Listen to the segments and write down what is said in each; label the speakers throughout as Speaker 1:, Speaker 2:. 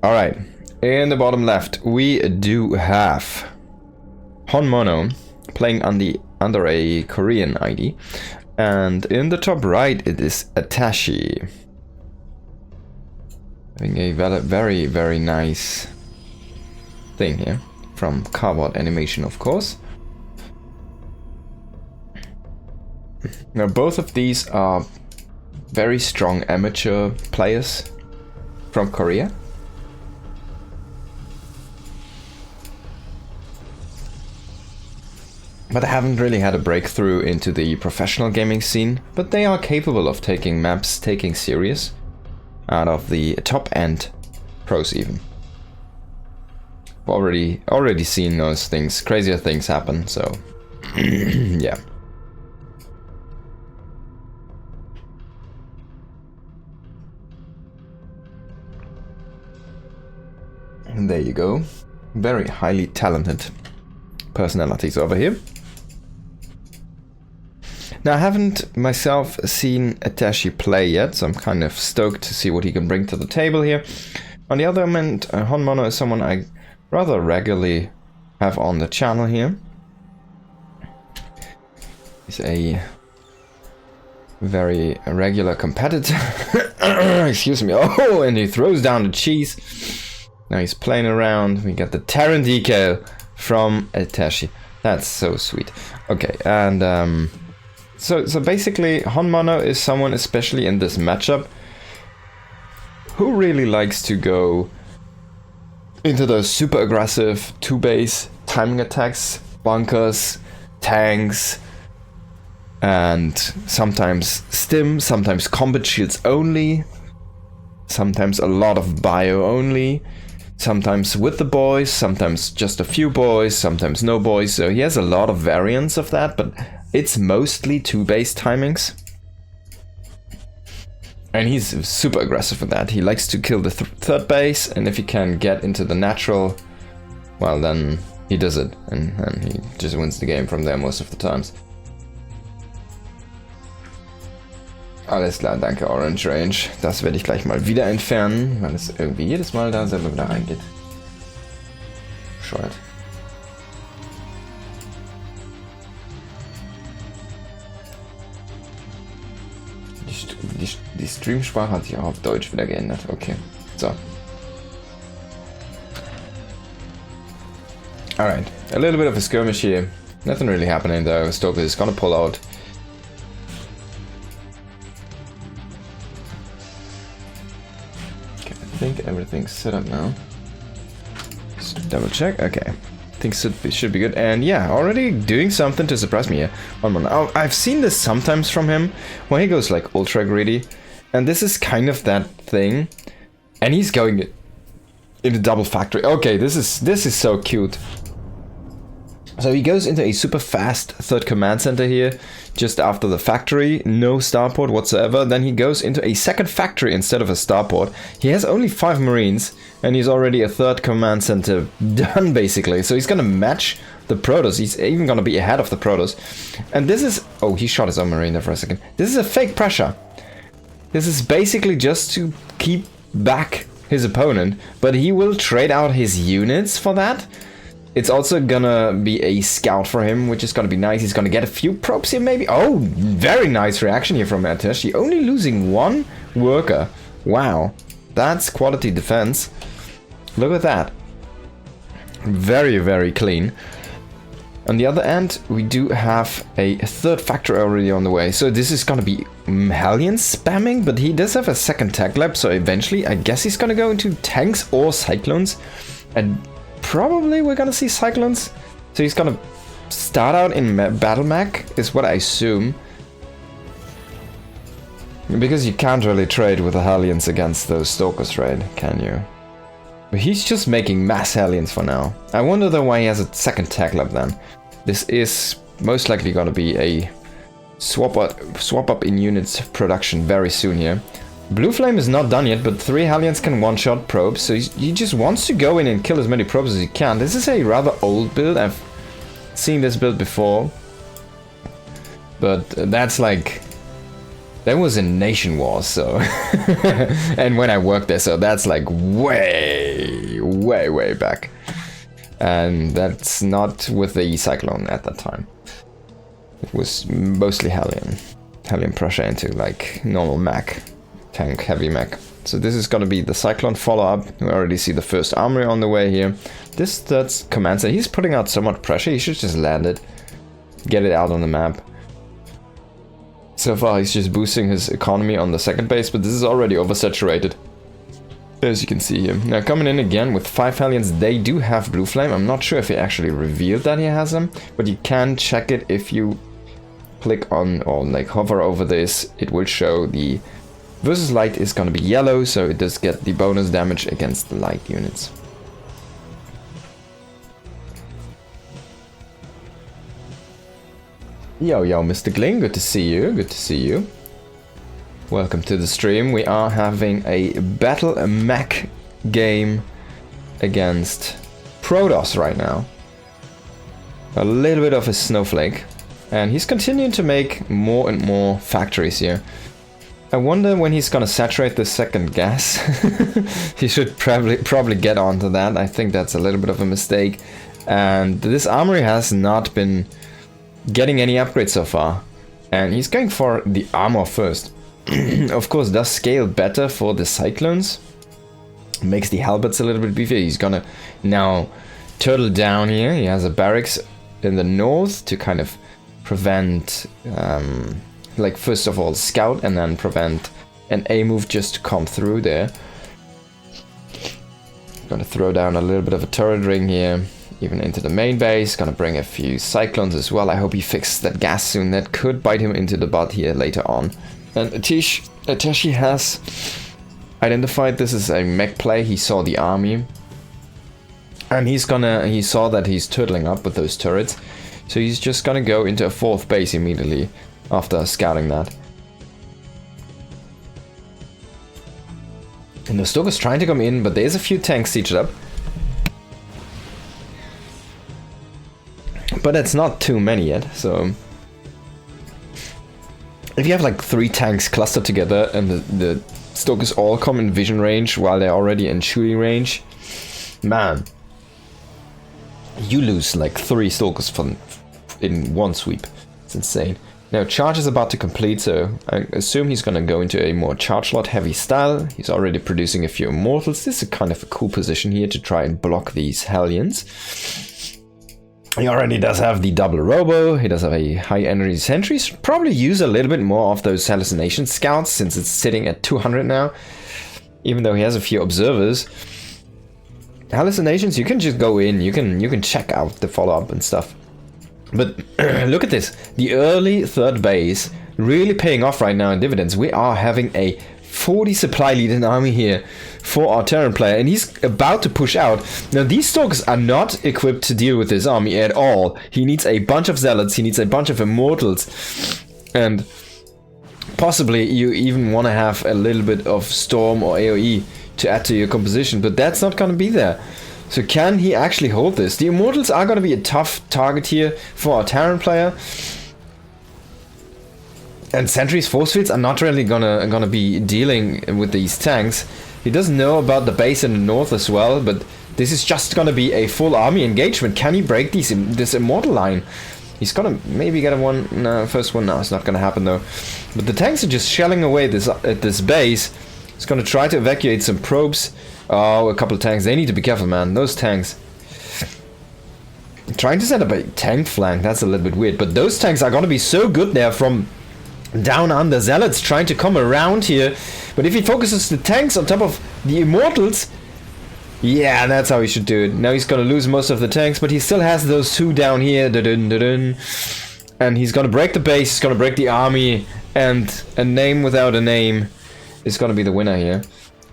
Speaker 1: Alright, in the bottom left, we do have Honmono playing under a Korean ID. And in the top right, it is Atiesh. Having a very, very nice thing here. From cardboard animation, of course. Now, both of these are very strong amateur players from Korea. But they haven't really had a breakthrough into the professional gaming scene, but they are capable of taking maps, taking serious out of the top-end pros even. Already seen those things, crazier things happen, so yeah. And there you go. Very highly talented personalities over here. Now, I haven't myself seen Atiesh play yet, so I'm kind of stoked to see what he can bring to the table here. On the other hand, Honmono is someone I rather regularly have on the channel here. He's a very regular competitor. Excuse me. Oh, and he throws down the cheese. Now he's playing around. We got the Terran decal from Atiesh. That's so sweet. Okay, and so basically Honmono is someone, especially in this matchup, who really likes to go into those super aggressive 2-base timing attacks, bunkers, tanks, and sometimes stim, sometimes combat shields only, sometimes a lot of bio only, sometimes with the boys, sometimes just a few boys, sometimes no boys. So he has a lot of variants of that, but it's mostly 2-base timings. And he's super aggressive with that. He likes to kill the third base, and if he can get into the natural, well, then he does it. And he just wins the game from there most of the times. Alles klar, danke Orange Range. Das werde ich gleich mal wieder entfernen, weil es irgendwie jedes Mal da selber wieder reingeht. Bescheuert. Die Streamsprache hat sich auch auf Deutsch wieder geändert. Okay, so. Alright, a little bit of a skirmish here. Nothing really happening though. Stoker is gonna pull out. Okay, I think everything's set up now. Just double check. Okay. Things should be good, and yeah, already doing something to surprise me here. Oh, I've seen this sometimes from him when he goes like ultra greedy, and this is kind of that thing. And he's going into double factory. Okay, this is so cute. So he goes into a super fast third command center here, just after the factory, no starport whatsoever. Then he goes into a second factory instead of a starport. He has only 5 marines, and he's already a third command center done, basically. So he's gonna match the Protoss. He's even gonna be ahead of the Protoss. And this is... oh, he shot his own marine there for a second. This is a fake pressure. This is basically just to keep back his opponent, but he will trade out his units for that. It's also gonna be a scout for him, which is gonna be nice. He's gonna get a few probes here, maybe. Oh, very nice reaction here from Atiesh. Only losing 1 worker. Wow, that's quality defense. Look at that. Very, very clean. On the other end, we do have a third factor already on the way. So this is gonna be Hellion spamming, but he does have a second tech lab. So eventually, I guess he's gonna go into tanks or cyclones. And probably we're gonna see cyclones. So he's gonna start out in battle mech, is what I assume. Because you can't really trade with the Hellions against those Stalkers, right? Can you? But he's just making mass Hellions for now. I wonder though why he has a second tech lab then. This is most likely gonna be a swap up in units production very soon here. Blue Flame is not done yet, but 3 Hellions can one-shot probes, so he just wants to go in and kill as many probes as he can. This is a rather old build. I've seen this build before, but that's like That was in Nation Wars, so... and when I worked there, so that's like way back. And that's not with the Cyclone at that time. It was mostly Hellion pressure into like normal mech, tank, heavy mech. So this is gonna be the Cyclone follow-up. We already see the first armory on the way here. That's command center. He's putting out so much pressure, he should just land it. Get it out on the map. So far he's just boosting his economy on the second base, but this is already oversaturated. As you can see here. Now coming in again with 5 Hellions, they do have Blue Flame. I'm not sure if he actually revealed that he has them, but you can check it if you click on or like hover over this. It will show the versus light is going to be yellow, so it does get the bonus damage against the light units. Yo, Mr. Gling, good to see you, good to see you. Welcome to the stream. We are having a battle mech game against Protoss right now. A little bit of a snowflake. And he's continuing to make more and more factories here. I wonder when he's gonna saturate the second gas. He should probably get onto that. I think that's a little bit of a mistake. And this armory has not been getting any upgrades so far. And he's going for the armor first. Of course, does scale better for the Cyclones. Makes the halberds a little bit beefier. He's gonna now turtle down here. He has a barracks in the north to kind of prevent, like first of all scout and then prevent an A move just to come through there. Gonna throw down a little bit of a turret ring here, even into the main base. Gonna bring a few Cyclones as well. I hope he fixes that gas soon. That could bite him into the butt here later on. And Atiesh has identified this is a mech play. He saw the army. And he saw that he's turtling up with those turrets. So he's just gonna go into a fourth base immediately after scouting that. And the Stoker's trying to come in, but there's a few tanks sieged up. But it's not too many yet, so... If you have like 3 tanks clustered together and the Stokers all come in vision range while they're already in shooting range, man, you lose like 3 Stokers in one sweep. It's insane. Now charge is about to complete, so I assume he's gonna go into a more charge slot heavy style. He's already producing a few immortals. This is kind of a cool position here to try and block these Hellions. He already does have the double robo, he does have a high energy sentry. Should probably use a little bit more of those hallucination scouts since it's sitting at 200 now. Even though he has a few observers. Hallucinations, you can just go in, you can check out the follow-up and stuff. But look at this, the early third base really paying off right now in dividends. We are having a 40 supply lead in army here for our Terran player, and he's about to push out. Now these Stalkers are not equipped to deal with this army at all. He needs a bunch of zealots, he needs a bunch of immortals, and possibly you even want to have a little bit of storm or AoE to add to your composition, but that's not going to be there. So can he actually hold this? The immortals are going to be a tough target here for our Terran player. And Sentry's force fields are not really gonna be dealing with these tanks. He doesn't know about the base in the north as well, but this is just gonna be a full army engagement. Can he break this immortal line? He's gonna maybe get a one. No, first one. No, it's not gonna happen though. But the tanks are just shelling away at this base. He's gonna try to evacuate some probes. Oh, a couple of tanks. They need to be careful, man. Those tanks. Trying to set up a tank flank. That's a little bit weird. But those tanks are gonna be so good there from down under. Zealots trying to come around here, but if he focuses the tanks on top of the immortals, yeah, that's how he should do it. Now he's gonna lose most of the tanks, but he still has those 2 down here, and he's gonna break the base, he's gonna break the army, and a name without a name is gonna be the winner here.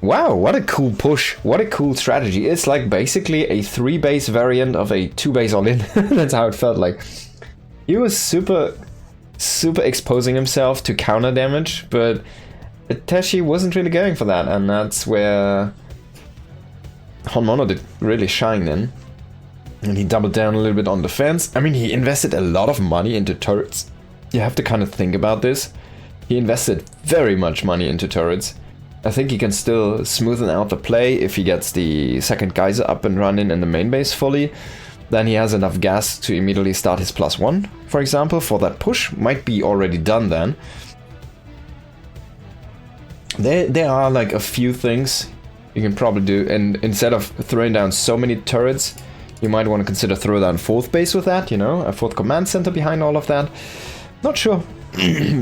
Speaker 1: Wow, what a cool push, what a cool strategy. It's like basically a 3 base variant of a 2 base all-in. That's how it felt like. He was super exposing himself to counter damage, but Atiesh wasn't really going for that, and that's where Honmono did really shine in. And he doubled down a little bit on defense. I mean, he invested a lot of money into turrets. You have to kind of think about this. He invested very much money into turrets. I think he can still smoothen out the play if he gets the second geyser up and running in the main base fully. Then he has enough gas to immediately start his +1, for example, for that push. Might be already done then. There are like a few things you can probably do, and instead of throwing down so many turrets, you might want to consider throw down 4th base with that, you know, a 4th command center behind all of that. Not sure.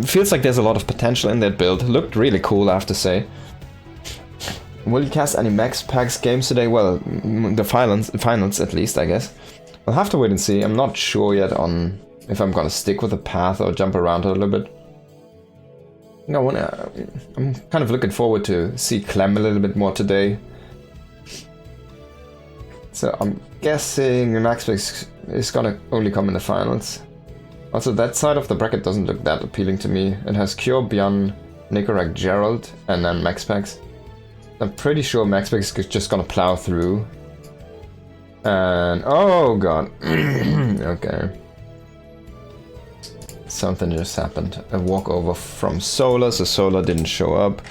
Speaker 1: Feels like there's a lot of potential in that build. Looked really cool, I have to say. Will you cast any max packs games today? Well, the finals at least, I guess. I'll have to wait and see. I'm not sure yet on if I'm gonna stick with the path or jump around a little bit. No, I'm kind of looking forward to see Clem a little bit more today. So I'm guessing max packs is gonna only come in the finals. Also, that side of the bracket doesn't look that appealing to me. It has Cure, Bjorn, Nicorag, Gerald, and then max packs. I'm pretty sure max packs is just gonna plow through. And oh god. Okay. Something just happened. A walkover from Solar, so Solar didn't show up.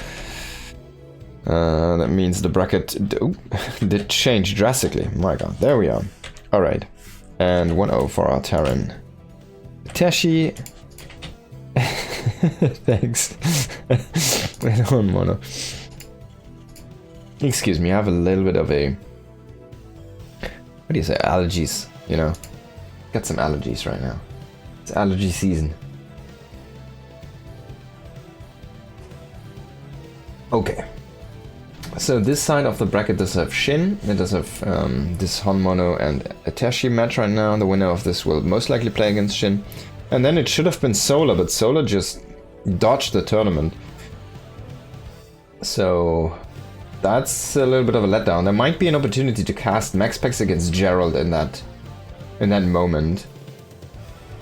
Speaker 1: That means the bracket did change drastically. My god, there we are. Alright. And 1-0 for our Terran. Teshi. Thanks. Honmono. Excuse me, I have a little bit of a... What do you say? Allergies, you know? Got some allergies right now. It's allergy season. Okay. So this side of the bracket does have Shin. It does have this Honmono and Atiesh match right now. The winner of this will most likely play against Shin. And then it should have been Solar, but Solar just dodged the tournament. So... that's a little bit of a letdown. There might be an opportunity to cast max packs against Gerald in that moment.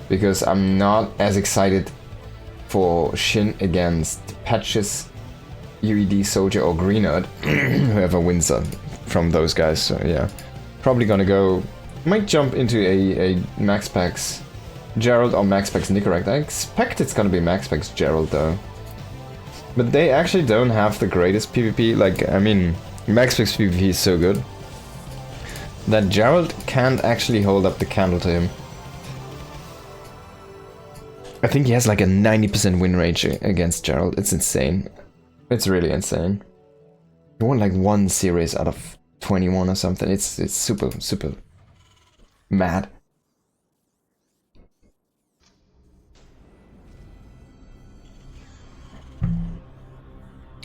Speaker 1: Because I'm not as excited for Shin against Patches, UED, Soldier or Greenerd. Whoever wins from those guys, so yeah. Probably gonna go... might jump into a max packs Gerald or max packs Nicorag. I expect it's gonna be max packs Gerald though. But they actually don't have the greatest PvP, like, I mean, max packs PvP is so good that Gerald can't actually hold up the candle to him. I think he has like a 90% win rate against Gerald. It's insane. It's really insane. He won like 1 series out of 21 or something. It's super, super mad.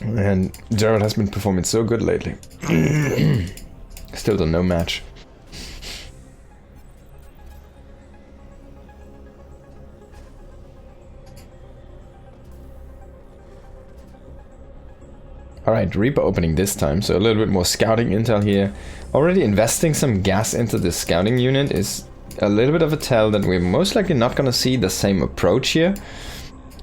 Speaker 1: And Gerald has been performing so good lately. Still don't know match. Alright, Reaper opening this time, so a little bit more scouting intel here. Already investing some gas into this scouting unit is a little bit of a tell that we're most likely not gonna see the same approach here.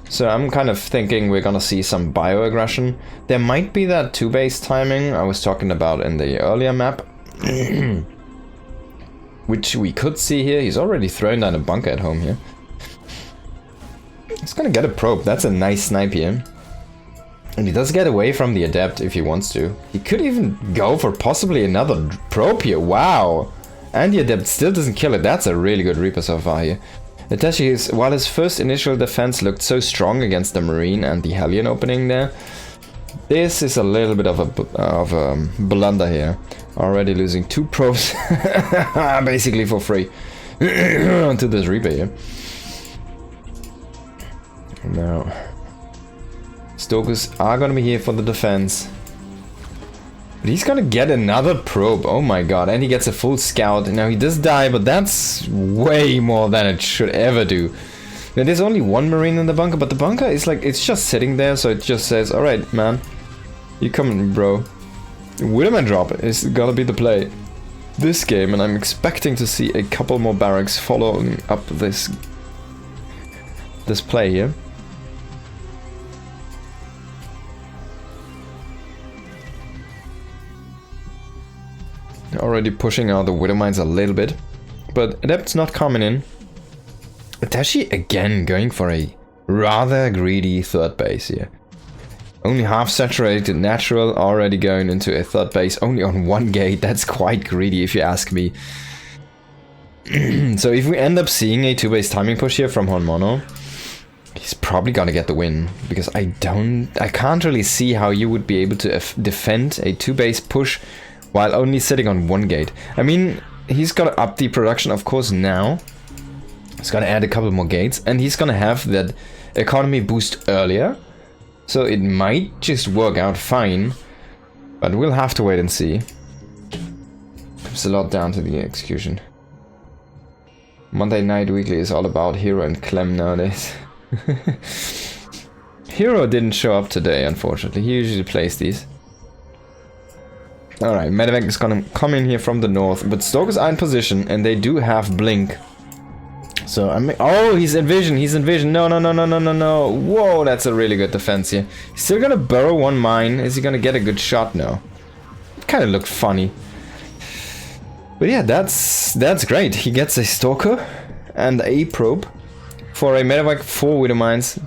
Speaker 1: So I'm kind of thinking we're gonna see some bioaggression. There might be that 2-base timing I was talking about in the earlier map. Which we could see here. He's already thrown down a bunker at home here. He's gonna get a probe. That's a nice snipe here. And he does get away from the Adept if he wants to. He could even go for possibly another probe here. Wow! And the Adept still doesn't kill it. That's a really good Reaper so far here. Atiesh, while his first initial defense looked so strong against the Marine and the Hellion opening there, this is a little bit of a blunder here. Already losing 2 probes, basically for free, to this Reaper here. Now, Stokers are gonna be here for the defense. But he's gonna get another probe, oh my god, and he gets a full scout. Now he does die, but that's way more than it should ever do. Now, there's only 1 Marine in the bunker, but the bunker is like, it's just sitting there, so it just says, alright man, you coming bro. Widowman drop is gonna be the play this game, and I'm expecting to see a couple more barracks following up this play here. Already pushing out the widowmines a little bit, but Adept's not coming in. Atiesh again going for a rather greedy third base here. Only half saturated natural, already going into a third base, only on 1 gate. That's quite greedy if you ask me. So if we end up seeing a 2-base timing push here from Honmono, he's probably gonna get the win, because I can't really see how you would be able to defend a 2-base push while only sitting on 1 gate. I mean, he's gonna up the production, of course, now. He's gonna add a couple more gates, and he's gonna have that economy boost earlier. So it might just work out fine, but we'll have to wait and see. Comes a lot down to the execution. Monday Night Weekly is all about Hero and Clem nowadays. Hero didn't show up today, unfortunately. He usually plays these. Alright, Medevac is gonna come in here from the north, but Stalkers are in position and they do have Blink. So oh, he's in vision, no, no, no, no, no, no, no. Whoa, that's a really good defense here. He's still gonna burrow 1 mine. Is he gonna get a good shot? No. It kind of looked funny. But yeah, that's great. He gets a Stalker and a probe for a Medevac 4 widowmines.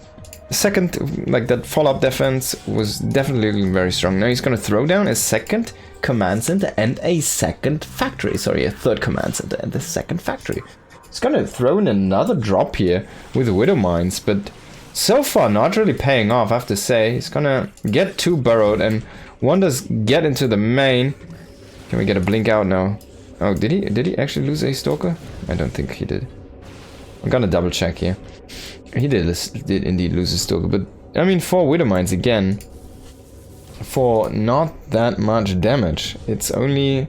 Speaker 1: The second, like that follow-up defense was definitely looking very strong. Now he's gonna throw down a second command center and a second factory. Sorry, a third command center and the second factory. He's gonna throw in another drop here with widowmines, but so far not really paying off, I have to say. He's gonna get 2 burrowed and 1 does get into the main. Can we get a blink out now? Oh, did he actually lose a Stalker? I don't think he did. I'm gonna double check here. He did indeed lose a Stalker, but I mean 4 widowmines again for not that much damage. It's only,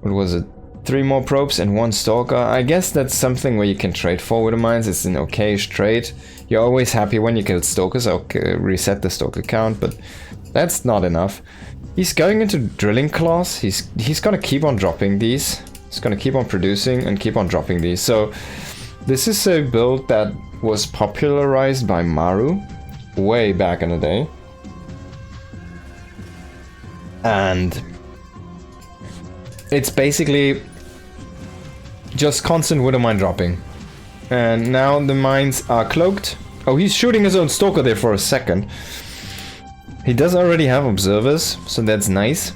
Speaker 1: what was it? 3 more probes and 1 Stalker. I guess that's something where you can trade 4 widowmines. It's an okayish trade. You're always happy when you kill Stalkers. Okay, reset the Stalker count, but that's not enough. He's going into Drilling Claws. He's gonna keep on dropping these. He's gonna keep on producing and keep on dropping these. So this is a build that was popularized by Maru way back in the day. And it's basically just constant widowmine dropping. And now the mines are cloaked. Oh, he's shooting his own Stalker there for a second. He does already have observers, so that's nice.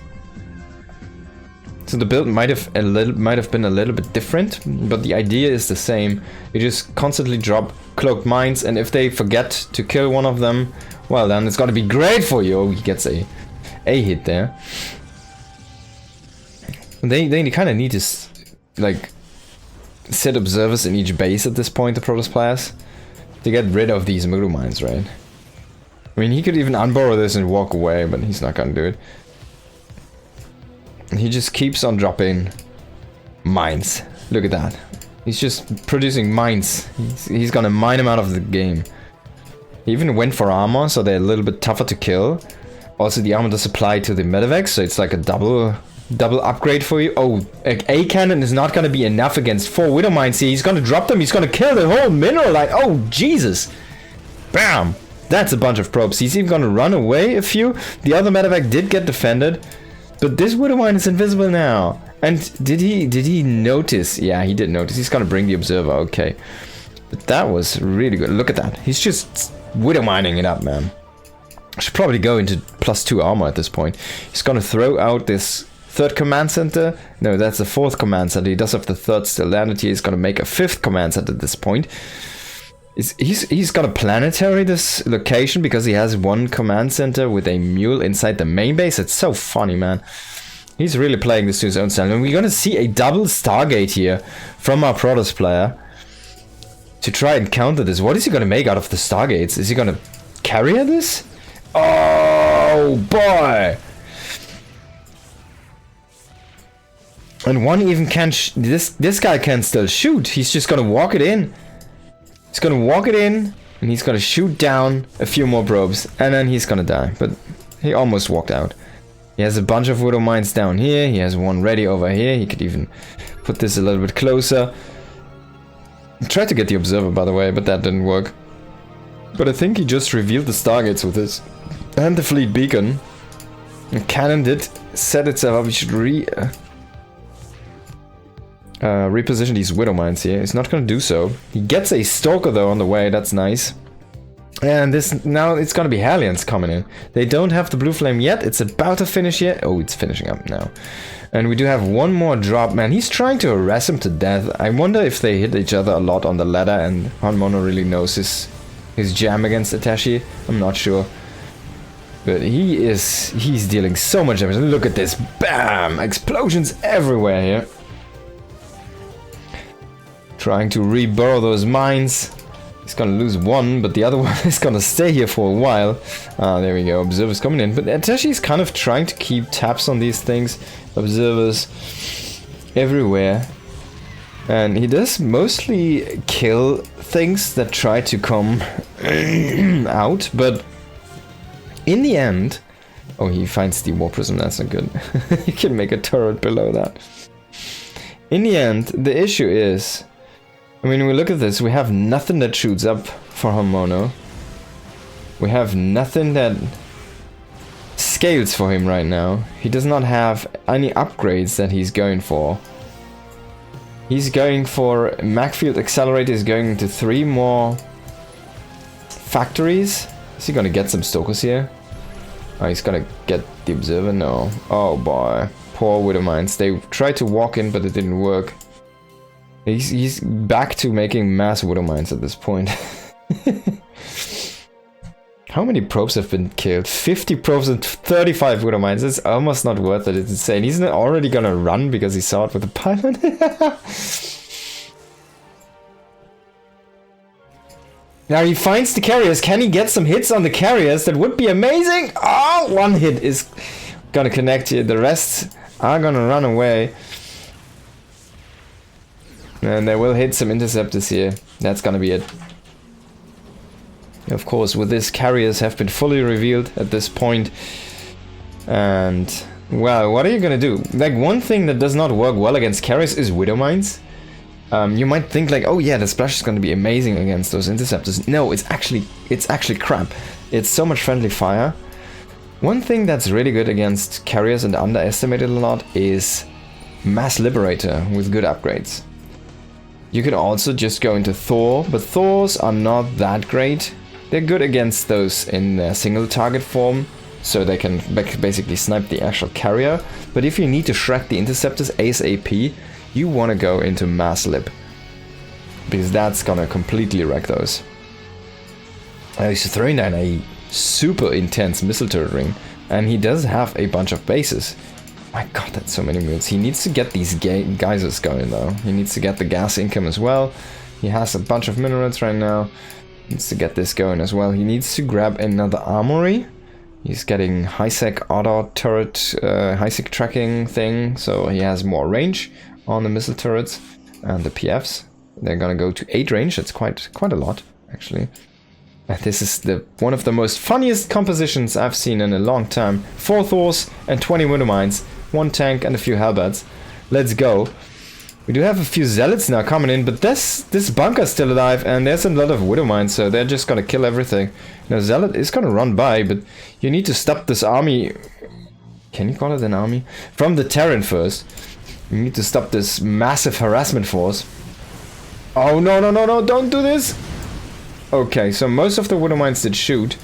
Speaker 1: So the build might have been a little bit different, but the idea is the same. You just constantly drop cloaked mines, and if they forget to kill one of them, well then it's gonna be great for you. Oh, he gets a hit there. They kind of need to like set observers in each base at this point, the Protoss players, to get rid of these Moodoo mines, right? I mean, he could even unborrow this and walk away, but he's not gonna do it. He just keeps on dropping mines. Look at that. He's just producing mines. He's gonna mine them out of the game. He even went for armor, so they're a little bit tougher to kill. Also, the armor does apply to the Medevac, so it's like a double upgrade for you. Oh, a cannon is not gonna be enough against 4 widow mines here. He's gonna drop them. He's gonna kill the whole mineral line. Oh, Jesus. Bam. That's a bunch of probes. He's even gonna run away a few. The other Medevac did get defended, but this widow mine is invisible now. And did he notice? Yeah, he did notice. He's gonna bring the observer. Okay, but that was really good. Look at that. He's just widow mining it up, man. I should probably go into +2 armor at this point. He's gonna throw out this 3rd command center. No, that's the 4th command center. He does have the 3rd still landed here. He's gonna make a 5th command center at this point. He's got a planetary this location because he has 1 command center with a mule inside the main base. It's so funny, man. He's really playing this to his own style. And we're gonna see a double Stargate here from our Protoss player to try and counter this. What is he gonna make out of the Stargates? Is he gonna carrier this? Oh boy! And 1 even can't. This guy can still shoot. He's just gonna walk it in. He's gonna walk it in, and he's gonna shoot down a few more probes, and then he's gonna die. But he almost walked out. He has a bunch of widow mines down here. He has 1 ready over here. He could even put this a little bit closer. He tried to get the observer, by the way, but that didn't work. But I think he just revealed the Stargates with this. And the fleet beacon. The cannon did set itself up. We should reposition these widow mines here. He's not gonna do so. He gets a Stalker though on the way. That's nice. And this now it's gonna be Hellions coming in. They don't have the blue flame yet. It's about to finish yet. Oh, it's finishing up now. And we do have one more drop. Man, he's trying to harass him to death. I wonder if they hit each other a lot on the ladder and Honmono really knows his jam against Atiesh. I'm not sure. But he's dealing so much damage. Look at this. Bam! Explosions everywhere here. Trying to reburrow those mines. He's gonna lose one, but the other one is gonna stay here for a while. There we go, observers coming in. But Atiesh is kind of trying to keep tabs on these things. Observers everywhere. And he does mostly kill things that try to come out, but in the end... Oh, he finds the war prism, that's not good. You can make a turret below that. In the end, the issue is... I mean, when we look at this, we have nothing that shoots up for Honmono. We have nothing that scales for him right now. He does not have any upgrades that he's going for. He's going for Macfield Accelerator, is going into 3 more factories. Is he gonna get some Stokers here? Oh, he's gonna get the Observer? No. Oh boy. Poor widowmines. They tried to walk in, but it didn't work. He's back to making mass widowmines at this point. How many probes have been killed? 50 probes and 35 widowmines. It's almost not worth it. It's insane. He's not already gonna run because he saw it with the pylon. Now he finds the carriers. Can he get some hits on the carriers? That would be amazing. Oh, one hit is gonna connect here. The rest are gonna run away. And they will hit some interceptors here. That's gonna be it. Of course, with this, carriers have been fully revealed at this point. And, well, what are you gonna do? Like, one thing that does not work well against carriers is widowmines. You might think like, oh yeah, the splash is gonna be amazing against those interceptors. No, it's actually crap. It's so much friendly fire. One thing that's really good against carriers and underestimated a lot is Mass Liberator with good upgrades. You could also just go into Thor, but Thors are not that great. They're good against those in single target form, so they can basically snipe the actual carrier. But if you need to shred the interceptors ASAP, you want to go into Mass Lib, because that's gonna completely wreck those. He's throwing down a super intense missile turret ring, and he does have a bunch of bases. My god, that's so many moves. He needs to get these geysers going though. He needs to get the gas income as well. He has a bunch of minarets right now. He needs to get this going as well. He needs to grab another armory. He's getting high-sec auto turret, high-sec tracking thing, so he has more range on the missile turrets and the PFs. They're gonna go to 8 range. That's quite a lot, actually. And this is one of the most funniest compositions I've seen in a long time. 4 Thors and 20 widowmines. 1 tank and a few halberds. Let's go. We do have a few zealots now coming in, but this bunker's still alive, and there's a lot of widowmines, so they're just gonna kill everything. Now zealot is gonna run by, but you need to stop this army. Can you call it an army? From the Terran first. You need to stop this massive harassment force. Oh no no no no! Don't do this. Okay, so most of the widowmines did shoot.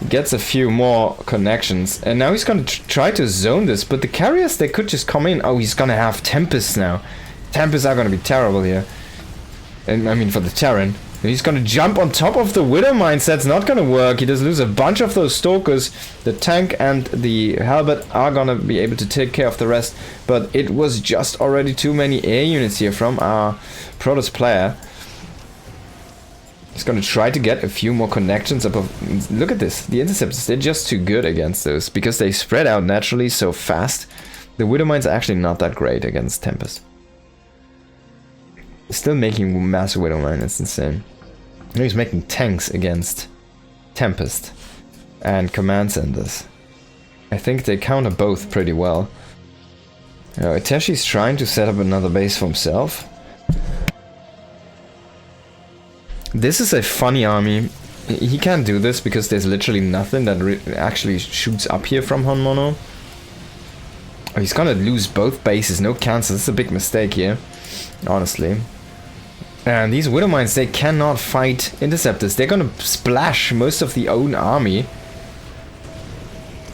Speaker 1: Gets a few more connections, and now he's gonna try to zone this, but the carriers, they could just come in. Oh, he's gonna have Tempests now. Tempests are gonna be terrible here. And I mean, for the Terran. And he's gonna jump on top of the widowmines. That's not gonna work. He does lose a bunch of those Stalkers. The tank and the halberd are gonna be able to take care of the rest, but it was just already too many air units here from our Protoss player. He's gonna try to get a few more connections above. Look at this. The interceptors, they're just too good against those because they spread out naturally so fast. The widowmines are actually not that great against Tempest. Still making massive widowmine, it's insane. He's making tanks against Tempest and command centers. I think they counter both pretty well. Ateshi's trying to set up another base for himself. This is a funny army. He can't do this because there's literally nothing that actually shoots up here from Honmono. Oh, he's gonna lose both bases, no cancel. This is a big mistake here, honestly. And these widowmines, they cannot fight interceptors. They're gonna splash most of the own army.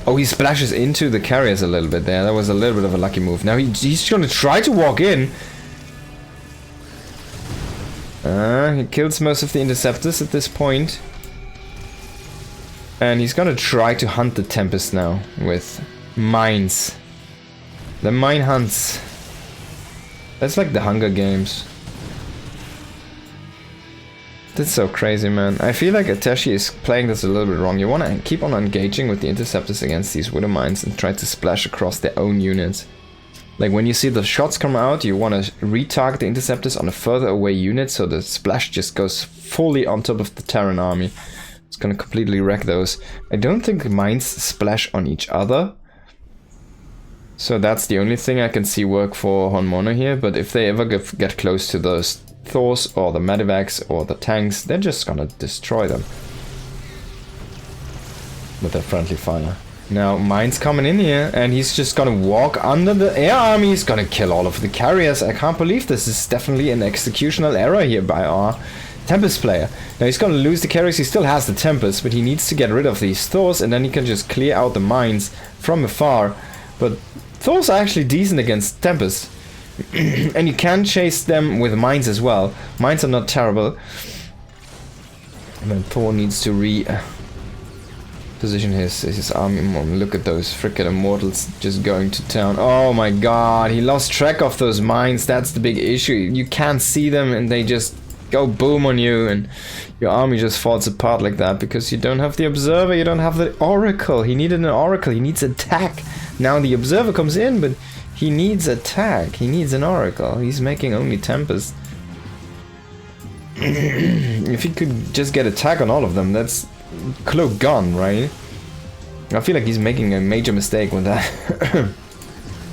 Speaker 1: Oh, he splashes into the carriers a little bit there. That was a little bit of a lucky move. Now he's gonna try to walk in. He kills most of the interceptors at this point. And he's gonna try to hunt the Tempest now with mines. The mine hunts. That's like the Hunger Games. That's so crazy, man. I feel like Atiesh is playing this a little bit wrong. You want to keep on engaging with the interceptors against these widowmines and try to splash across their own units. Like when you see the shots come out, you want to retarget the interceptors on a further away unit so the splash just goes fully on top of the Terran army. It's gonna completely wreck those. I don't think mines splash on each other. So that's the only thing I can see work for Honmono here, but if they ever get close to those Thors or the Medivacs or the tanks, they're just gonna destroy them with their friendly fire. Now mine's coming in here and he's just gonna walk under the air army. He's gonna kill all of the carriers. I can't believe this is definitely an executional error here by our Tempest player. Now he's gonna lose the carriers. He still has the Tempest, but he needs to get rid of these Thors and then he can just clear out the mines from afar. But Thors are actually decent against Tempest. And you can chase them with mines as well. Mines are not terrible. And then Thor needs to position his army more. Look at those frickin' immortals just going to town. Oh my god, he lost track of those mines. That's the big issue. You can't see them and they just go boom on you and your army just falls apart like that because you don't have the observer, you don't have the oracle. He needed an oracle, he needs attack. Now the observer comes in, but he needs attack, he needs an oracle. He's making only Tempest. If he could just get attack on all of them, that's cloak gone, right? I feel like he's making a major mistake with that.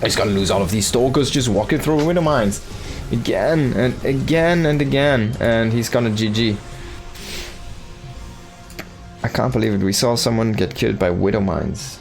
Speaker 1: He's gonna lose all of these stalkers just walking through window mines. Again and again and again. And he's gonna GG. I can't believe it. We saw someone get killed by widow mines.